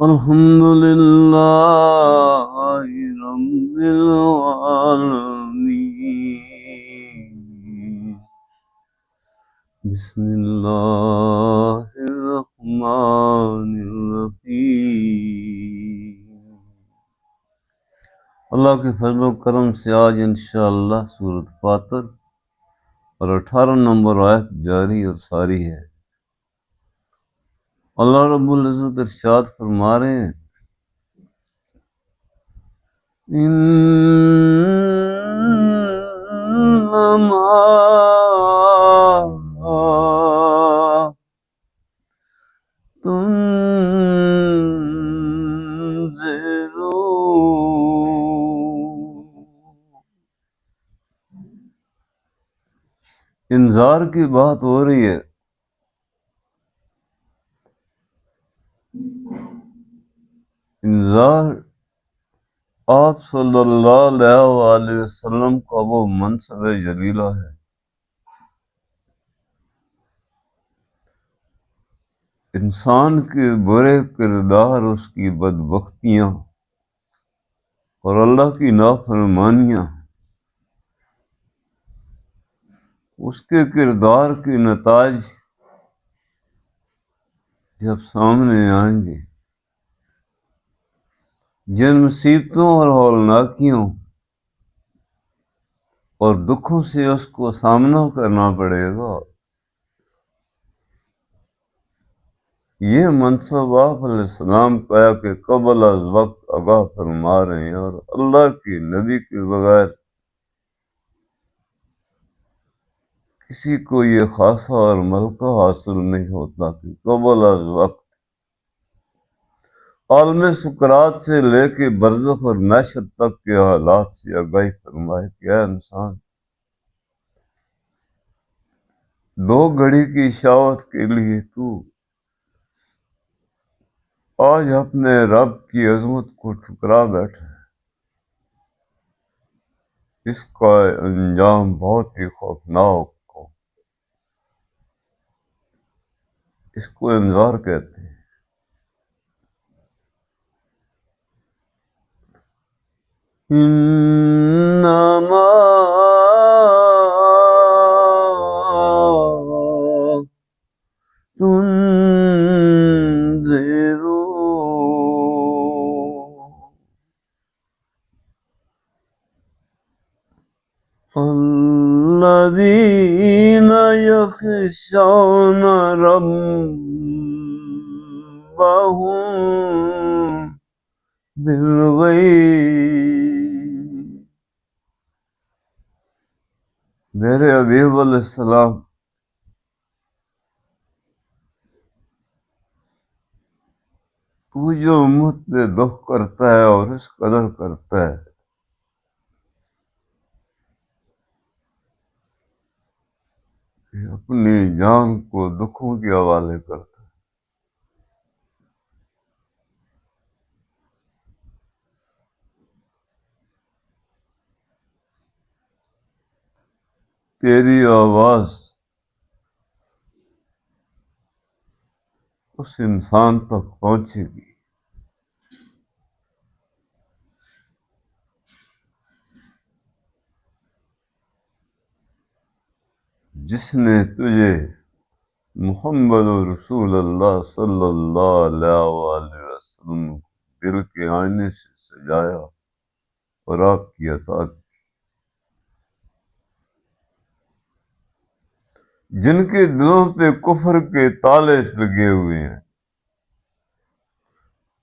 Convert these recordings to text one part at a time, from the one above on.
الحمد للہ رب العالمین بسم اللہ الرحمن الرحیم۔ اللہ کے فضل و کرم سے آج انشاءاللہ سورۃ فاطر اور 18 نمبر آیت جاری اور ساری ہے۔ اللہ رب العزت ارشاد فرما رہے ہیں، انما انذار کی بات ہو رہی ہے۔ انذار آپ صلی اللہ علیہ وآلہ وسلم کا وہ منصب جلیلہ ہے۔ انسان کے برے کردار، اس کی بدبختیاں اور اللہ کی نافرمانیاں اس کے کردار کے نتائج جب سامنے آئیں گے، جن مصیبتوں اور ہولناکیوں اور دکھوں سے اس کو سامنا کرنا پڑے گا، یہ منصب آپ علیہ السلام کا ہے کہ قبل از وقت آگاہ فرما رہے ہیں، اور اللہ کے نبی کے بغیر کسی کو یہ خاصہ اور ملکہ حاصل نہیں ہوتا کہ قبل از وقت عالم سکرات سے لے کے برزخ اور معیشت تک کے حالات سے آگاہی فرمائے کہ اے انسان، 2 گھڑی کی شاوت کے لیے تو آج اپنے رب کی عظمت کو ٹھکرا بیٹھا ہے۔ اس کا انجام بہت ہی خوفناک ہو۔ اس کو انذار کہتے ہیں۔ انما الذین یخشون ربهم بالغیب۔ میرے حبیب علیہ السلام، تو جو امت پہ دکھ کرتا ہے اور اس قدر کرتا ہے کہ اپنی جان کو دکھوں کے حوالے کرتا ہے، تیری آواز اس انسان تک پہنچے گی جس نے تجھے محمد رسول اللہ صلی اللہ علیہ وآلہ وسلم دل کے آئینے سے سجایا اور آپ کی عطا کی، جن کے دلوں پہ کفر کے تالے لگے ہوئے ہیں،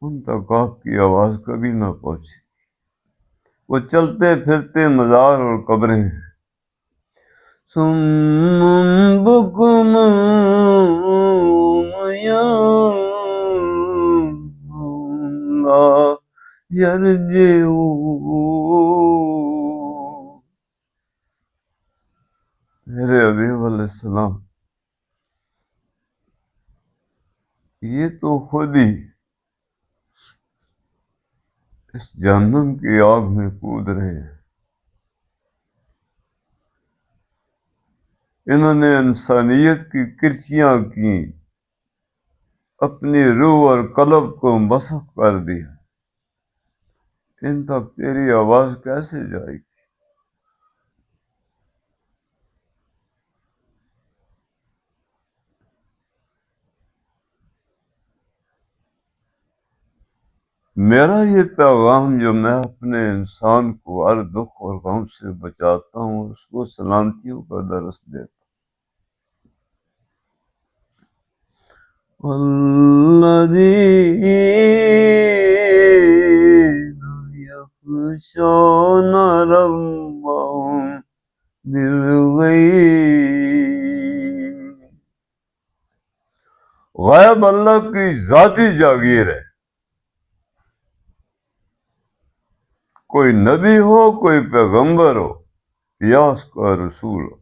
ان تک آپ کی آواز کبھی نہ پہنچے۔ وہ چلتے پھرتے مزار اور قبریں ہیں۔ صم بکم عمیٰ لا یرجعون۔ میرے حبیب علیہ السلام، یہ تو خود ہی اس جہنم کی آگ میں کود رہے ہیں۔ انہوں نے انسانیت کی کرچیاں کی اپنی روح اور قلب کو مسخ کر دیا، ان تک تیری آواز کیسے جائے گی؟ میرا یہ پیغام جو میں اپنے انسان کو ہر دکھ اور غم سے بچاتا ہوں، اس کو سلامتیوں کا درس دیتا ہوں۔ الذین یخشون ربهم بالغیب، غیب اللہ کی ذاتی جاگیر ہے۔ کوئی نبی ہو، کوئی پیغمبر ہو یا اس کا رسول ہو،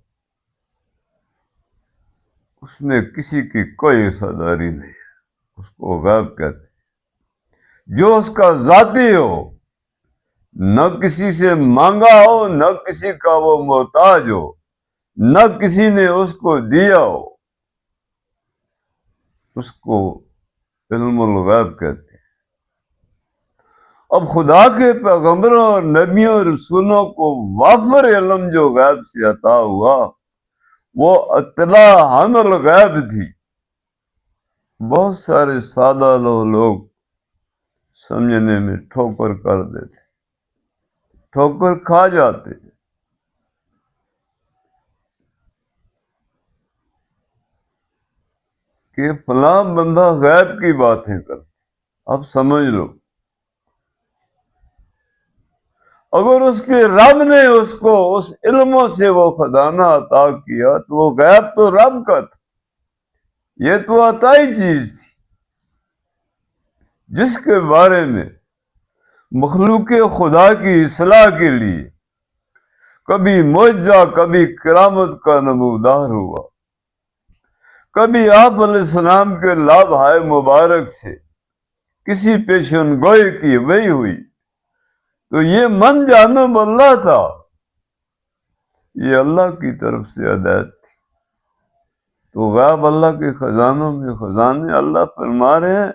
اس میں کسی کی کوئی حصہ داری نہیں ہے، اس کو غیب کہتے ہیں۔ جو اس کا ذاتی ہو، نہ کسی سے مانگا ہو، نہ کسی کا وہ محتاج ہو، نہ کسی نے اس کو دیا ہو، اس کو علم الغیب کہتے ہیں۔ اب خدا کے پیغمبروں اور نبیوں اور رسولوں کو وافر علم جو غیب سے عطا ہوا، وہ اطلاع عن الغیب تھی۔ بہت سارے سادہ لوگ سمجھنے میں ٹھوکر کر دیتے، ٹھوکر کھا جاتے کہ فلاں بندہ غیب کی باتیں کرتا۔ اب سمجھ لو، اگر اس کے رب نے اس کو اس علموں سے وہ خزانہ عطا کیا تو وہ غیب تو رب کا تھا، یہ تو عطائی چیز تھی جس کے بارے میں مخلوق خدا کی اصلاح کے لیے کبھی معجزہ، کبھی کرامت کا نمودار ہوا، کبھی آپ علیہ السلام کے لابھائے مبارک سے کسی پیشن گوئی کی وحی ہوئی، تو یہ من جانب اللہ تھا، یہ اللہ کی طرف سے ہدایت تھی۔ تو غیب اللہ کے خزانوں میں خزانے اللہ فرما رہے ہیں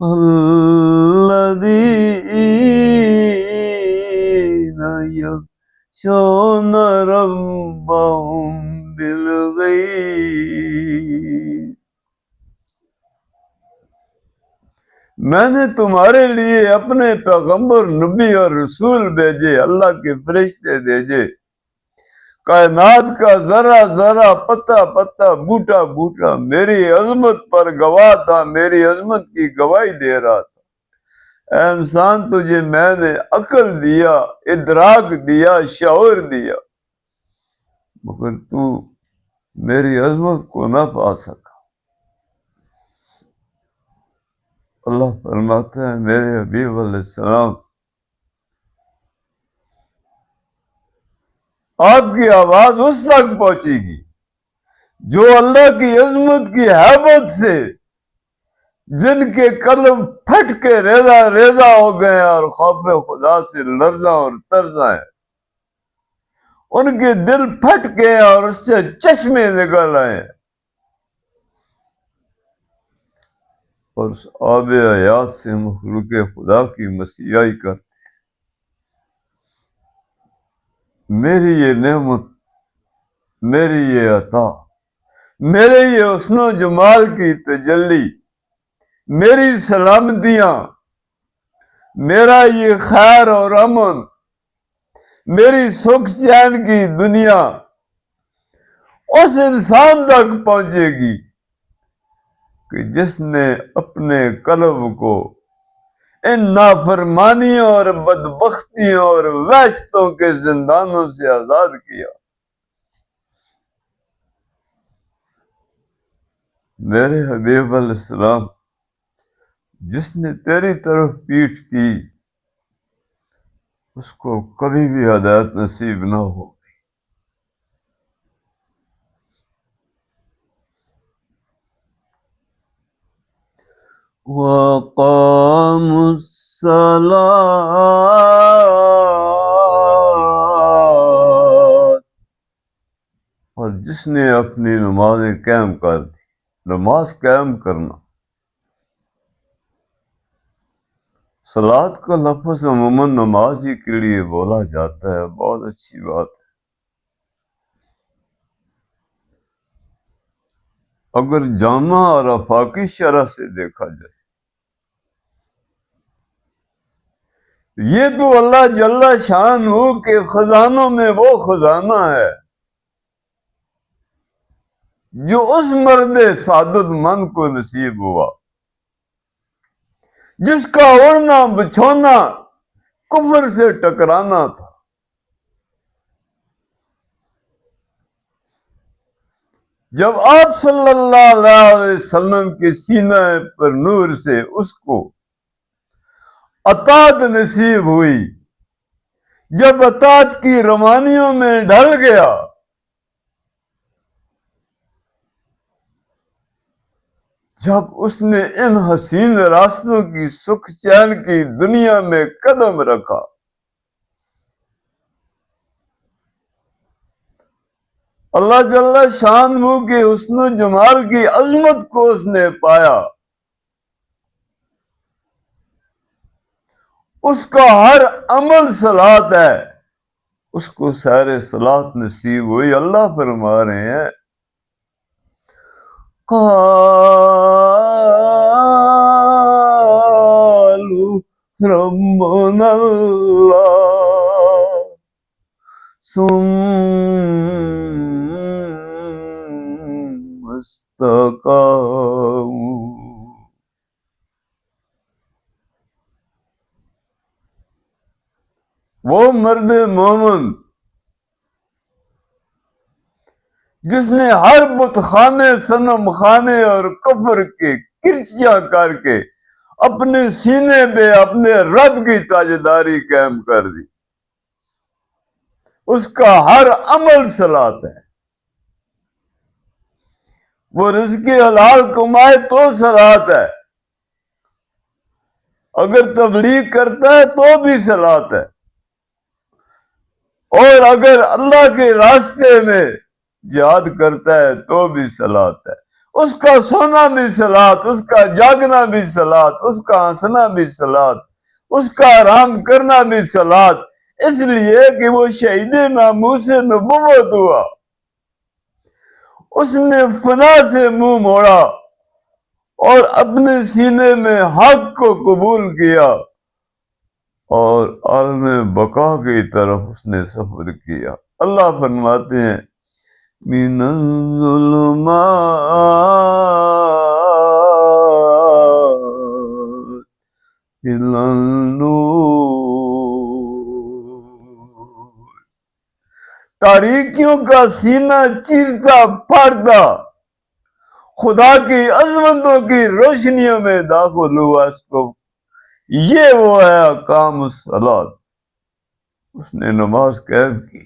الذین یخشون ربهم بالغیب، میں نے تمہارے لیے اپنے پیغمبر، نبی اور رسول بھیجے، اللہ کے فرشتے بھیجے، کائنات کا ذرہ ذرہ، پتا پتا، بوٹا بوٹا میری عظمت پر گواہ تھا، میری عظمت کی گواہی دے رہا تھا۔ اے انسان، تجھے میں نے عقل دیا، ادراک دیا، شعور دیا، مگر تو میری عظمت کو نہ پا سکا۔ اللہ فرماتا ہے میرے حبیب علیہ السلام، آپ کی آواز اس تک پہنچے گی جو اللہ کی عظمت کی ہیبت سے جن کے قلب پھٹ کے ریزہ ریزہ ہو گئے اور خوف خدا سے لرزاں اور ترزاں ہیں، ان کے دل پھٹ گئے اور اس سے چشمے نکل آئے ہیں، اور اس آب حیات سے مخلوق خدا کی مسیحائی کرتے۔ میری یہ نعمت، میری یہ عطا، میرے یہ حسن و جمال کی تجلی، میری سلامتیاں، میرا یہ خیر اور امن، میری سکھ چین کی دنیا اس انسان تک پہنچے گی کہ جس نے اپنے قلب کو ان نافرمانیوں اور بدبختیوں اور وحشتوں کے زندانوں سے آزاد کیا۔ میرے حبیب علیہ السلام، جس نے تیری طرف پیٹھ کی اس کو کبھی بھی ہدایت نصیب نہ ہو۔ وَأَقَامُوا الصَّلَاةَ، اور جس نے اپنی نمازیں قائم کر دی، نماز قائم کرنا. صلات کا لفظ عموماً نماز ہی کے لیے بولا جاتا ہے. بہت اچھی بات ہے. اگر جامع اور آفاقی شرح سے دیکھا جائے، یہ تو اللہ جل شانہ کے خزانوں میں وہ خزانہ ہے جو اس مرد سعادت مند کو نصیب ہوا جس کا اڑنا بچھونا کفر سے ٹکرانا تھا. جب آپ صلی اللہ علیہ وسلم کے سینہ پر نور سے اس کو اطاعت نصیب ہوئی، جب اطاعت کی روانیوں میں ڈھل گیا، جب اس نے ان حسین راستوں کی سکھ چین کی دنیا میں قدم رکھا، اللہ جل شانہ کے حسن و جمال کی عظمت کو اس نے پایا. اس کا ہر عمل صلات ہے، اس کو سارے صلات نصیب ہوئی. اللہ فرما رہے ہیں قالوا ربنا اللہ ثم استقاموا. وہ مرد مومن جس نے ہر بت خانے، صنم خانے اور کفر کے کرسیاں کر کے اپنے سینے پہ اپنے رب کی تاجداری قائم کر دی، اس کا ہر عمل صلات ہے. وہ رزق حلال کمائے تو صلات ہے، اگر تبلیغ کرتا ہے تو بھی صلات ہے، اور اگر اللہ کے راستے میں جہاد کرتا ہے تو بھی صلات ہے. اس کا سونا بھی صلات، اس کا جاگنا بھی صلات، اس کا ہنسنا بھی صلات، اس کا آرام کرنا بھی صلات، اس لیے کہ وہ شہید ناموس نبوت ہوا. اس نے فنا سے منہ موڑا اور اپنے سینے میں حق کو قبول کیا اور عالم بقا کی طرف اس نے سفر کیا. اللہ فرماتے ہیں من الظلمات إلى النور. تاریکیوں کا سینہ چیرتا پھاڑتا خدا کی عظمتوں کی روشنیوں میں داخل ہوا. اس کو یہ وہ ہے اقام الصلاۃ. اس نے نماز قائم کی.